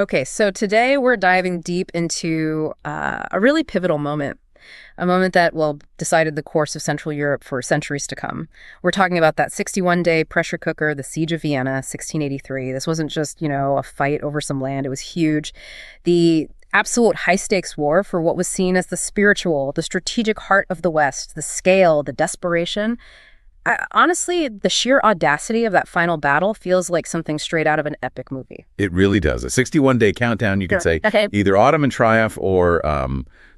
Okay, so today we're diving deep into a really pivotal moment, a moment that, well, decided the course of Central Europe for centuries to come. We're talking about that 61-day pressure cooker, the Siege of Vienna, 1683. This wasn't just, a fight over some land. It was huge. The absolute high-stakes war for what was seen as the spiritual, the strategic heart of the West, the scale, the desperation. Honestly, the sheer audacity of that final battle feels like something straight out of an epic movie. It really does. A 61-day countdown, you could say, Okay. either Ottoman triumph or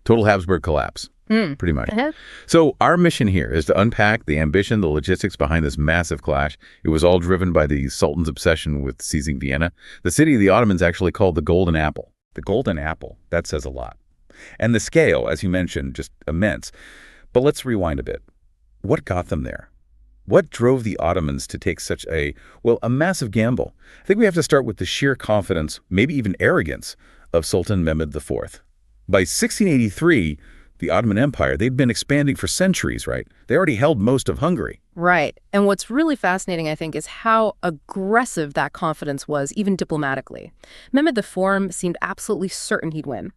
total Habsburg collapse, pretty much. So our mission here is to unpack the ambition, the logistics behind this massive clash. It was all driven by the Sultan's obsession with seizing Vienna. The city of the Ottomans actually called the Golden Apple. The Golden Apple, that says a lot. And the scale, as you mentioned, just immense. But let's rewind a bit. What got them there? What drove the Ottomans to take such a massive gamble? I think we have to start with the sheer confidence, maybe even arrogance, of Sultan Mehmed IV. By 1683, the Ottoman Empire, they'd been expanding for centuries, right? They already held most of Hungary. Right. And what's really fascinating, I think, is how aggressive that confidence was, even diplomatically. Mehmed IV seemed absolutely certain he'd win.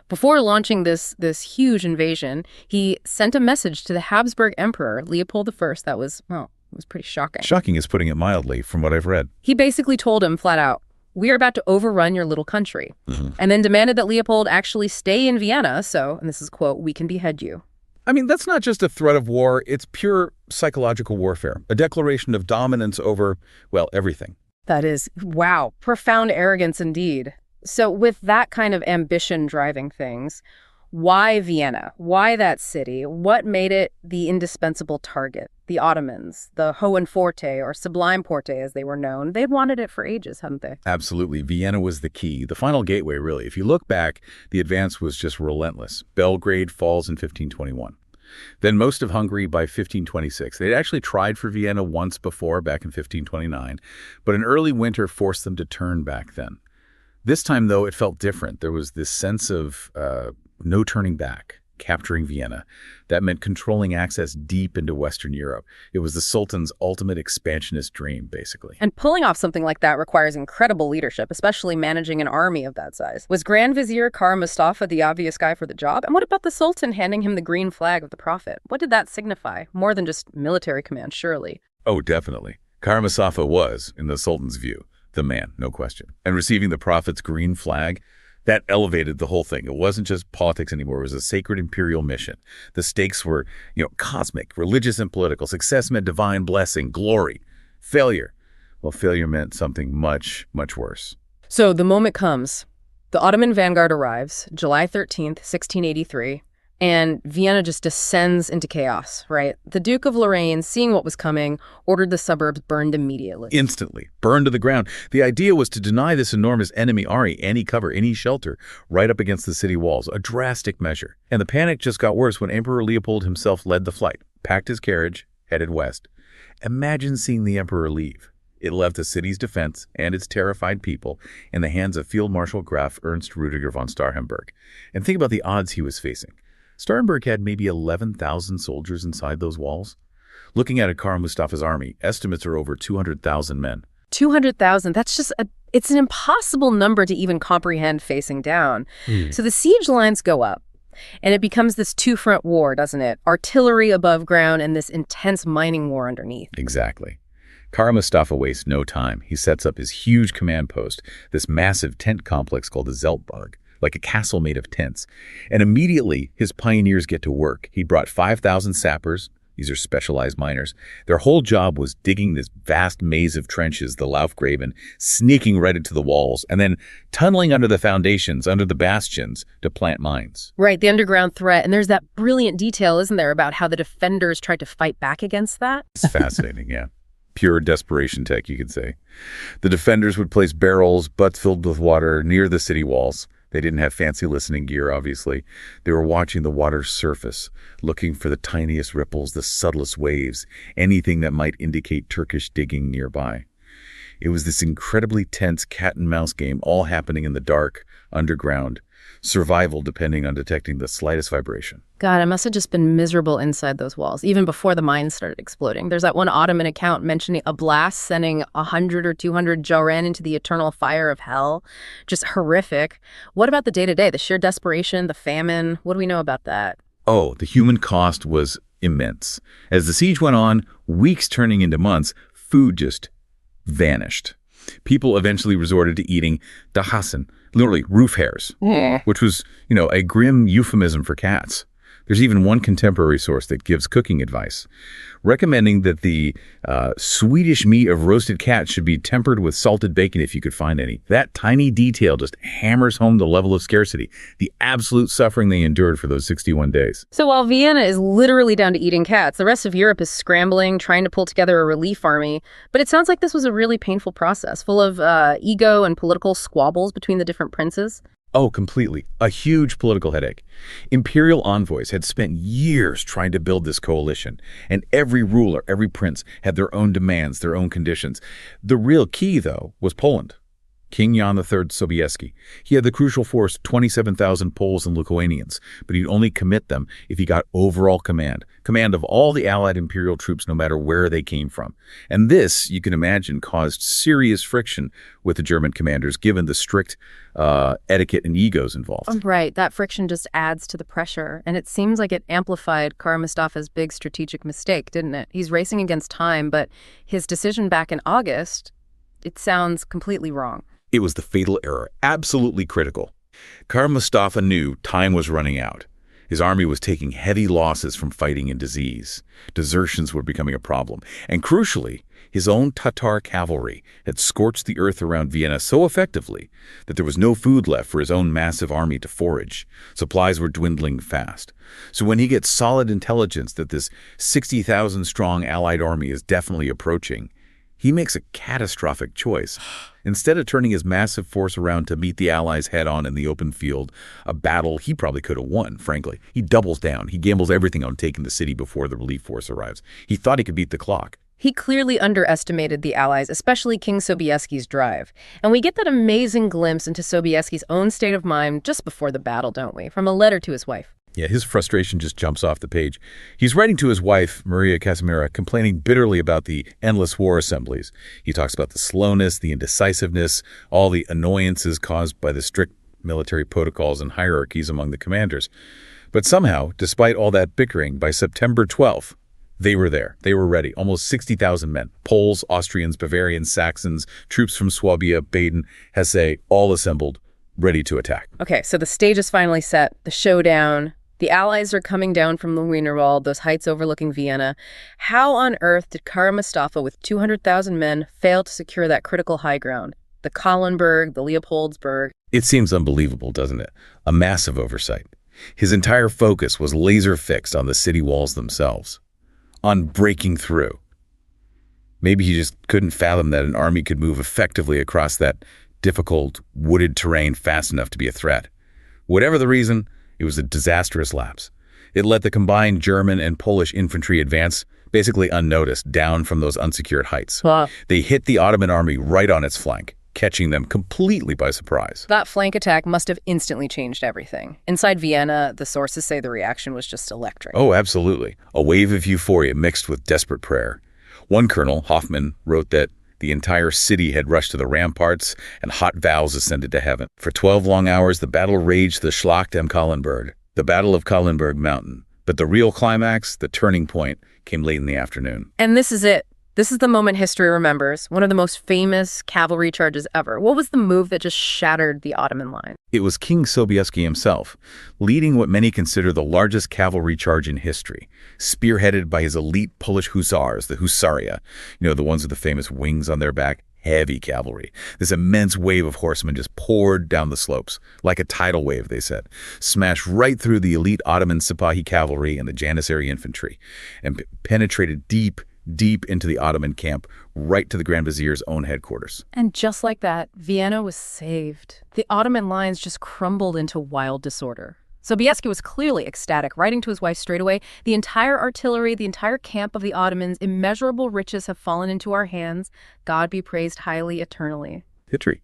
Before launching this huge invasion, he sent a message to the Habsburg Emperor, Leopold I, that was, it was pretty shocking. Shocking is putting it mildly, from what I've read. He basically told him flat out, "We are about to overrun your little country," and then demanded that Leopold actually stay in Vienna, so, and this is quote, "we can behead you." I mean, that's not just a threat of war, it's pure psychological warfare, a declaration of dominance over, everything. That is, wow, profound arrogance indeed. So with that kind of ambition driving things, why Vienna? Why that city? What made it the indispensable target? The Ottomans, the Hohen Forte, or Sublime Porte as they were known, they'd wanted it for ages, hadn't they? Absolutely. Vienna was the key, the final gateway, really. If you look back, the advance was just relentless. Belgrade falls in 1521. Then most of Hungary by 1526. They'd actually tried for Vienna once before, back in 1529, but an early winter forced them to turn back then. This time, though, it felt different. There was this sense of no turning back, capturing Vienna. That meant controlling access deep into Western Europe. It was the Sultan's ultimate expansionist dream, basically. And pulling off something like that requires incredible leadership, especially managing an army of that size. Was Grand Vizier Kara Mustafa the obvious guy for the job? And what about the Sultan handing him the green flag of the Prophet? What did that signify? More than just military command, surely. Oh, definitely. Kara Mustafa was, in the Sultan's view, the man, no question. And receiving the Prophet's green flag, that elevated the whole thing. It wasn't just politics anymore. It was a sacred imperial mission. The stakes were, cosmic, religious and political. Success meant divine blessing, glory. Failure, failure meant something much, much worse. So the moment comes. The Ottoman vanguard arrives, July 13th, 1683. And Vienna just descends into chaos, right? The Duke of Lorraine, seeing what was coming, ordered the suburbs burned immediately. Instantly. Burned to the ground. The idea was to deny this enormous enemy army any cover, any shelter, right up against the city walls. A drastic measure. And the panic just got worse when Emperor Leopold himself led the flight, packed his carriage, headed west. Imagine seeing the emperor leave. It left the city's defense and its terrified people in the hands of Field Marshal Graf Ernst Rudiger von Starhemberg. And think about the odds he was facing. Starhemberg had maybe 11,000 soldiers inside those walls. Looking at Kara Mustafa's army, estimates are over 200,000 men. 200,000, that's just it's an impossible number to even comprehend facing down. So the siege lines go up, and it becomes this two-front war, doesn't it? Artillery above ground and this intense mining war underneath. Exactly. Kara Mustafa wastes no time. He sets up his huge command post, this massive tent complex called the Zeltburg, like a castle made of tents. And immediately, his pioneers get to work. He brought 5,000 sappers. These are specialized miners. Their whole job was digging this vast maze of trenches, the Laufgraben, sneaking right into the walls, and then tunneling under the foundations, under the bastions, to plant mines. Right, the underground threat. And there's that brilliant detail, isn't there, about how the defenders tried to fight back against that? It's fascinating, yeah. Pure desperation tech, you could say. The defenders would place barrels, butts filled with water, near the city walls. They didn't have fancy listening gear, obviously. They were watching the water's surface, looking for the tiniest ripples, the subtlest waves, anything that might indicate Turkish digging nearby. It was this incredibly tense cat-and-mouse game, all happening in the dark, underground, survival depending on detecting the slightest vibration. God, it must have just been miserable inside those walls, even before the mines started exploding. There's that one Ottoman account mentioning a blast sending 100 or 200 Jawran into the eternal fire of hell. Just horrific. What about the day-to-day, the sheer desperation, the famine? What do we know about that? Oh, the human cost was immense. As the siege went on, weeks turning into months, food just vanished. People eventually resorted to eating dahasen, literally roof hairs, which was, a grim euphemism for cats. There's even one contemporary source that gives cooking advice, recommending that the Swedish meat of roasted cats should be tempered with salted bacon if you could find any. That tiny detail just hammers home the level of scarcity, the absolute suffering they endured for those 61 days. So while Vienna is literally down to eating cats, the rest of Europe is scrambling, trying to pull together a relief army. But it sounds like this was a really painful process, full of ego and political squabbles between the different princes. Oh, completely. A huge political headache. Imperial envoys had spent years trying to build this coalition, and every ruler, every prince had their own demands, their own conditions. The real key, though, was Poland. King Jan III Sobieski. He had the crucial force of 27,000 Poles and Lithuanians, but he'd only commit them if he got overall command of all the Allied imperial troops no matter where they came from. And this, you can imagine, caused serious friction with the German commanders given the strict etiquette and egos involved. Right, that friction just adds to the pressure, and it seems like it amplified Kara Mustafa's big strategic mistake, didn't it? He's racing against time, but his decision back in August, it sounds completely wrong. It was the fatal error, absolutely critical. Kara Mustafa knew time was running out. His army was taking heavy losses from fighting and disease. Desertions were becoming a problem. And crucially, his own Tatar cavalry had scorched the earth around Vienna so effectively that there was no food left for his own massive army to forage. Supplies were dwindling fast. So when he gets solid intelligence that this 60,000-strong Allied army is definitely approaching, he makes a catastrophic choice. Instead of turning his massive force around to meet the Allies head-on in the open field, a battle he probably could have won, frankly, he doubles down. He gambles everything on taking the city before the relief force arrives. He thought he could beat the clock. He clearly underestimated the Allies, especially King Sobieski's drive. And we get that amazing glimpse into Sobieski's own state of mind just before the battle, don't we? From a letter to his wife. Yeah, his frustration just jumps off the page. He's writing to his wife, Maria Casimira, complaining bitterly about the endless war assemblies. He talks about the slowness, the indecisiveness, all the annoyances caused by the strict military protocols and hierarchies among the commanders. But somehow, despite all that bickering, by September 12th, they were there. They were ready. Almost 60,000 men. Poles, Austrians, Bavarians, Saxons, troops from Swabia, Baden, Hesse, all assembled, ready to attack. Okay, so the stage is finally set. The showdown. The Allies are coming down from the Wienerwald, those heights overlooking Vienna. How on earth did Kara Mustafa, with 200,000 men, fail to secure that critical high ground? The Kahlenberg, the Leopoldsburg. It seems unbelievable, doesn't it? A massive oversight. His entire focus was laser fixed on the city walls themselves, on breaking through. Maybe he just couldn't fathom that an army could move effectively across that difficult, wooded terrain fast enough to be a threat. Whatever the reason, it was a disastrous lapse. It let the combined German and Polish infantry advance, basically unnoticed, down from those unsecured heights. Wow. They hit the Ottoman army right on its flank, catching them completely by surprise. That flank attack must have instantly changed everything. Inside Vienna, the sources say the reaction was just electric. Oh, absolutely. A wave of euphoria mixed with desperate prayer. One colonel, Hoffman, wrote that the entire city had rushed to the ramparts, and hot vows ascended to heaven. For 12 long hours, the battle raged the Schlacht am Kahlenberg, the Battle of Kahlenberg Mountain. But the real climax, the turning point, came late in the afternoon. And this is it. This is the moment history remembers, one of the most famous cavalry charges ever. What was the move that just shattered the Ottoman line? It was King Sobieski himself, leading what many consider the largest cavalry charge in history, spearheaded by his elite Polish hussars, the Husaria, the ones with the famous wings on their back, heavy cavalry. This immense wave of horsemen just poured down the slopes, like a tidal wave, they said, smashed right through the elite Ottoman Sipahi cavalry and the Janissary infantry, and penetrated deep into the Ottoman camp, right to the Grand Vizier's own headquarters. And just like that, Vienna was saved. The Ottoman lines just crumbled into wild disorder. Sobieski was clearly ecstatic, writing to his wife straight away, "The entire artillery, the entire camp of the Ottomans, immeasurable riches have fallen into our hands. God be praised highly eternally." Victory.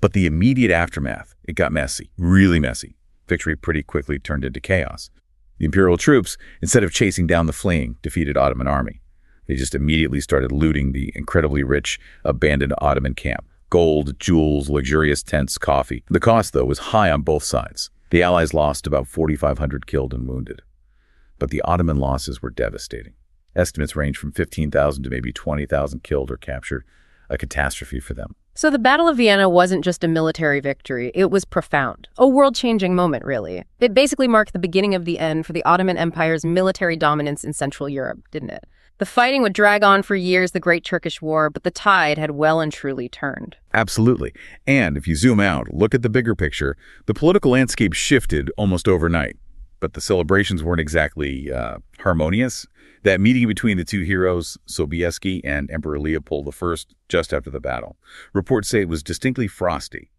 But the immediate aftermath, it got messy, really messy. Victory pretty quickly turned into chaos. The imperial troops, instead of chasing down the fleeing, defeated Ottoman army. They just immediately started looting the incredibly rich, abandoned Ottoman camp. Gold, jewels, luxurious tents, coffee. The cost, though, was high on both sides. The Allies lost about 4,500 killed and wounded. But the Ottoman losses were devastating. Estimates range from 15,000 to maybe 20,000 killed or captured. A catastrophe for them. So the Battle of Vienna wasn't just a military victory. It was profound. A world-changing moment, really. It basically marked the beginning of the end for the Ottoman Empire's military dominance in Central Europe, didn't it? The fighting would drag on for years, the Great Turkish War, but the tide had well and truly turned. Absolutely. And if you zoom out, look at the bigger picture, the political landscape shifted almost overnight. But the celebrations weren't exactly harmonious. That meeting between the two heroes, Sobieski and Emperor Leopold I, just after the battle, reports say it was distinctly frosty.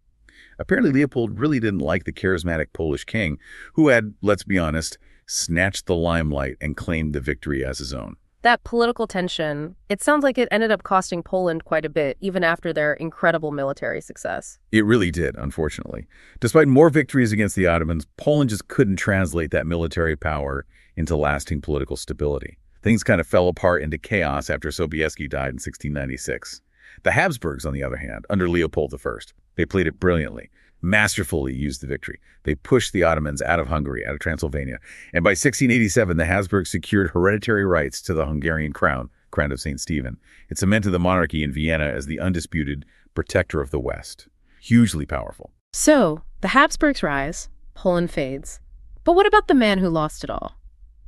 Apparently Leopold really didn't like the charismatic Polish king, who had, let's be honest, snatched the limelight and claimed the victory as his own. That political tension, it sounds like it ended up costing Poland quite a bit, even after their incredible military success. It really did, unfortunately. Despite more victories against the Ottomans, Poland just couldn't translate that military power into lasting political stability. Things kind of fell apart into chaos after Sobieski died in 1696. The Habsburgs, on the other hand, under Leopold I, they played it brilliantly. Masterfully used the victory. They pushed the Ottomans out of Hungary, out of Transylvania. And by 1687, the Habsburgs secured hereditary rights to the Hungarian crown of St. Stephen. It cemented the monarchy in Vienna as the undisputed protector of the West. Hugely powerful. So, the Habsburgs rise, Poland fades. But what about the man who lost it all?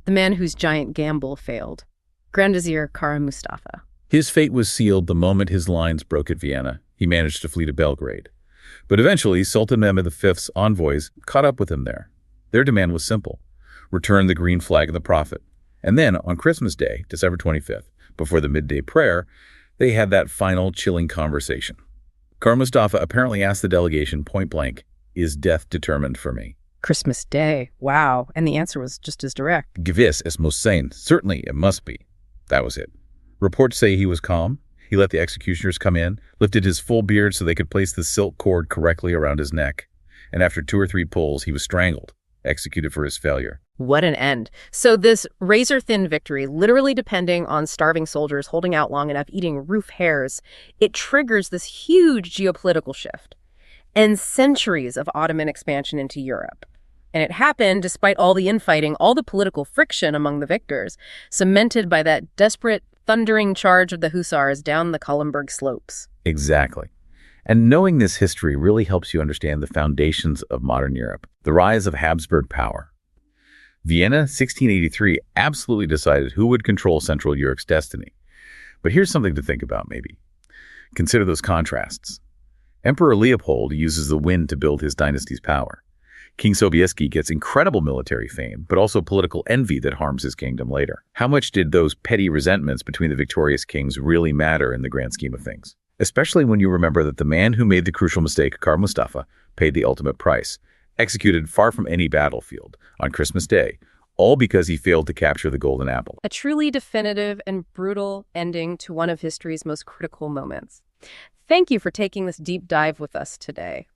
The man whose giant gamble failed. Grand Vizier Kara Mustafa. His fate was sealed the moment his lines broke at Vienna. He managed to flee to Belgrade. But eventually, Sultan Mehmed V's envoys caught up with him there. Their demand was simple. Return the green flag of the Prophet. And then, on Christmas Day, December 25th, before the midday prayer, they had that final chilling conversation. Kara Mustafa apparently asked the delegation point blank, "Is death determined for me?" Christmas Day. Wow. And the answer was just as direct. Gewiss, es muss sein. Certainly, it must be. That was it. Reports say he was calm. He let the executioners come in, lifted his full beard so they could place the silk cord correctly around his neck. And after 2 or 3 pulls, he was strangled, executed for his failure. What an end. So this razor-thin victory, literally depending on starving soldiers holding out long enough, eating roof hairs, it triggers this huge geopolitical shift and centuries of Ottoman expansion into Europe. And it happened despite all the infighting, all the political friction among the victors, cemented by that desperate, thundering charge of the hussars down the Kahlenberg slopes. Exactly. And knowing this history really helps you understand the foundations of modern Europe, the rise of Habsburg power. Vienna, 1683, absolutely decided who would control Central Europe's destiny. But here's something to think about, maybe. Consider those contrasts. Emperor Leopold uses the wind to build his dynasty's power. King Sobieski gets incredible military fame, but also political envy that harms his kingdom later. How much did those petty resentments between the victorious kings really matter in the grand scheme of things? Especially when you remember that the man who made the crucial mistake, Kara Mustafa, paid the ultimate price, executed far from any battlefield on Christmas Day, all because he failed to capture the golden apple. A truly definitive and brutal ending to one of history's most critical moments. Thank you for taking this deep dive with us today.